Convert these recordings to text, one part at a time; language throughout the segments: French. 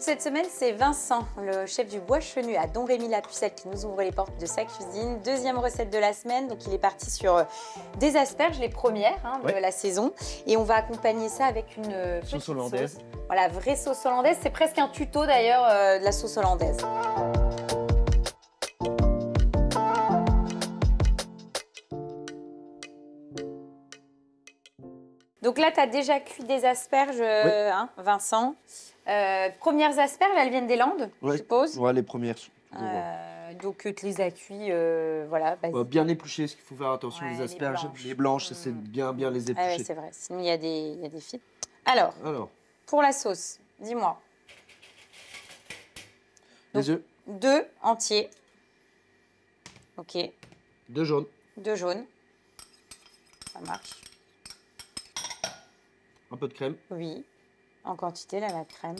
cette semaine, c'est Vincent, le chef du Bois Chenu à Don Rémy-la-Pucelle qui nous ouvre les portes de sa cuisine. Deuxième recette de la semaine, donc il est parti sur des asperges, les premières de la saison. Et on va accompagner ça avec une sauce hollandaise. Voilà, vraie sauce hollandaise. C'est presque un tuto d'ailleurs de la sauce hollandaise. Donc là, tu as déjà cuit des asperges, Vincent. Premières asperges, elles viennent des Landes, je suppose. Ouais, les premières. Donc tu les as cuits, voilà. Bien éplucher, parce qu'il faut faire attention les asperges. Les blanches, c'est bien les éplucher. Ah ouais, c'est vrai, sinon il y a des fils. Alors, pour la sauce, dis-moi. Les œufs. 2 entiers. Ok. 2 jaunes. 2 jaunes. Ça marche. Un peu de crème. Oui. En quantité, là, la crème.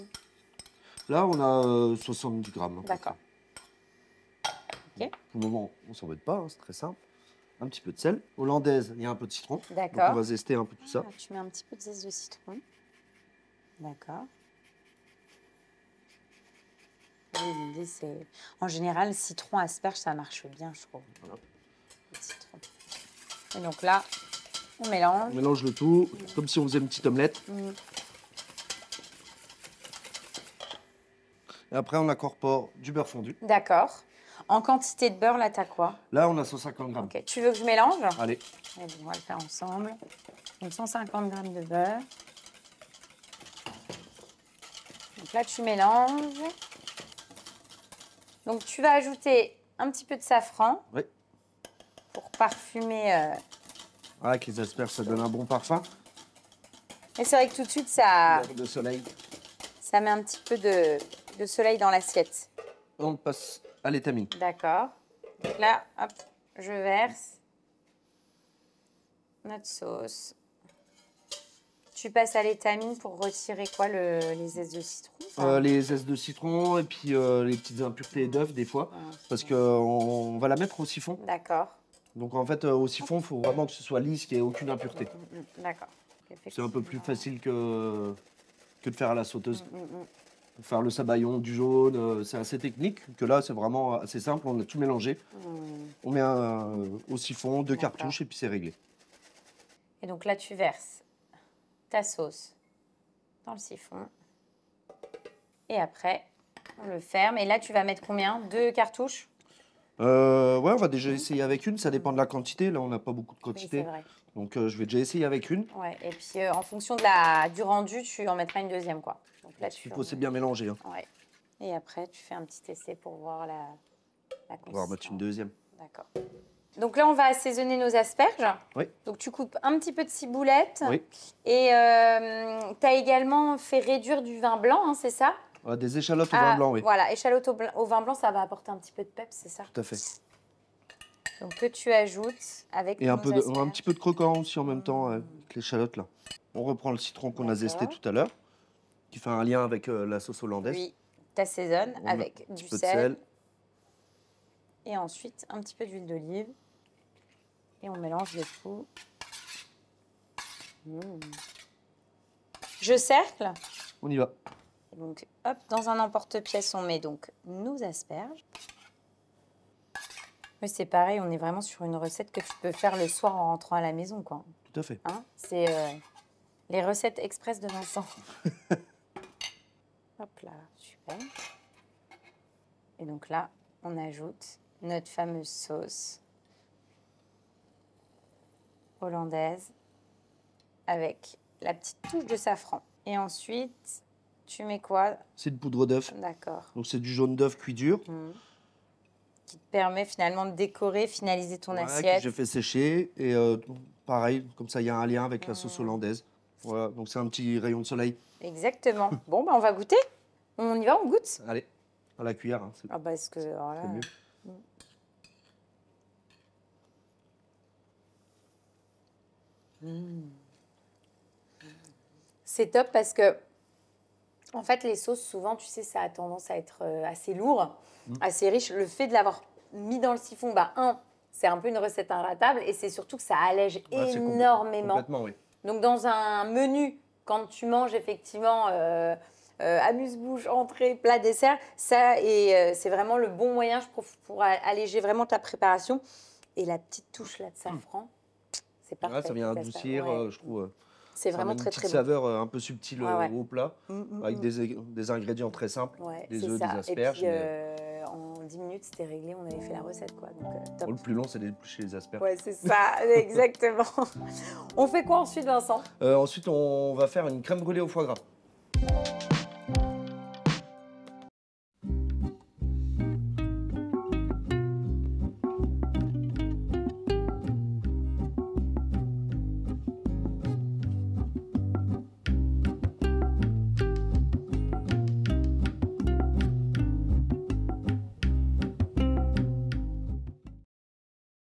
Là, on a 70 grammes. D'accord. Ok. Pour le moment, on ne s'embête pas, c'est très simple. Un petit peu de sel. Hollandaise, il y a un peu de citron. D'accord. On va zester un peu tout ça. Tu mets un petit peu de zeste de citron. D'accord. L'idée, c'est... En général, citron, asperge, ça marche bien, je trouve. Voilà. Le citron. Et donc là, on mélange. On mélange le tout, comme si on faisait une petite omelette. Et après, on incorpore du beurre fondu. D'accord. En quantité de beurre, là, t'as quoi? Là, on a 150 grammes. Ok. Tu veux que je mélange? Allez. Allez, on va le faire ensemble. Donc, 150 grammes de beurre. Donc là, tu mélanges. Donc, tu vas ajouter un petit peu de safran. Oui. Pour parfumer. Avec les asperges, ça donne un bon parfum. Et c'est vrai que tout de suite, ça... De soleil. Ça met un petit peu de soleil dans l'assiette. On passe à l'étamine. D'accord. Donc là, hop, je verse notre sauce. Tu passes à l'étamine pour retirer quoi, les zestes de citron? Les zestes de citron et puis les petites impuretés d'œufs des fois. Parce qu'on va la mettre au siphon. D'accord. Donc en fait, au siphon, il faut vraiment que ce soit lisse, qu'il n'y ait aucune impureté. D'accord. C'est un peu plus facile que de faire à la sauteuse. Pour faire le sabayon, du jaune, c'est assez technique. Que là, c'est vraiment assez simple, on a tout mélangé. On met au siphon 2 cartouches et puis c'est réglé. Et donc là, tu verses ta sauce dans le siphon. Et après, on le ferme. Et là, tu vas mettre combien? 2 cartouches? Ouais, on va déjà essayer avec une, ça dépend de la quantité. Là, on n'a pas beaucoup de quantité. Oui, c'est vrai. Donc, je vais déjà essayer avec une. Ouais, et puis en fonction du rendu, tu en mettras une deuxième, quoi. Donc là, Il faut c'est bien mélanger. Hein. Ouais. Et après, tu fais un petit essai pour voir la consistance. On va en mettre une deuxième. D'accord. Donc là, on va assaisonner nos asperges. Oui. Donc tu coupes un petit peu de ciboulette. Oui. Et tu as également fait réduire du vin blanc, hein, c'est ça? Des échalotes au vin blanc, oui. Voilà, échalotes au vin blanc, ça va apporter un petit peu de peps, c'est ça? Tout à fait. Donc que tu ajoutes avec et un petit peu de croquant aussi en même temps avec l'échalote là. On reprend le citron qu'on a zesté tout à l'heure, qui fait un lien avec la sauce hollandaise. Oui, tu assaisonnes avec du sel. Et ensuite, un petit peu d'huile d'olive. Et on mélange le tout. Je cercle. On y va. Donc, hop, dans un emporte-pièce, on met donc nos asperges. Mais c'est pareil, on est vraiment sur une recette que tu peux faire le soir en rentrant à la maison, quoi. Tout à fait. Hein, c'est les recettes express de Vincent. Hop là, super. Et donc là, on ajoute notre fameuse sauce hollandaise avec la petite touche de safran. Et ensuite, tu mets quoi? C'est de poudre d'œuf. D'accord. Donc c'est du jaune d'œuf cuit dur. Qui te permet finalement de décorer, finaliser ton assiette. Que j'ai fait sécher. Et pareil, comme ça, il y a un lien avec la sauce hollandaise. Voilà, donc c'est un petit rayon de soleil. Exactement. Bon, bah, on va goûter. On y va, on goûte? Allez, à la cuillère. Hein, ah bah, est-ce que... Alors là, c'est mieux. C'est top parce que, en fait, les sauces, souvent, tu sais, ça a tendance à être assez lourd, assez riche. Le fait de l'avoir mis dans le siphon, bah, c'est un peu une recette inratable et c'est surtout que ça allège énormément. Complètement, oui. Donc, dans un menu, quand tu manges effectivement amuse-bouche, entrée, plat, dessert. Ça, et c'est vraiment le bon moyen, je trouve, pour alléger vraiment ta préparation. Et la petite touche là de safran, c'est parfait. Ouais, ça vient adoucir, je trouve. C'est vraiment très, très bon. Une saveur un peu subtile au plat, avec des ingrédients très simples, des œufs, des asperges. Et puis, en 10 minutes, c'était réglé, on avait fait la recette, quoi. Donc, top. Le plus long, c'est d'éplucher les asperges. Ouais, c'est ça, exactement. On fait quoi ensuite, Vincent? Ensuite, on va faire une crème brûlée au foie gras.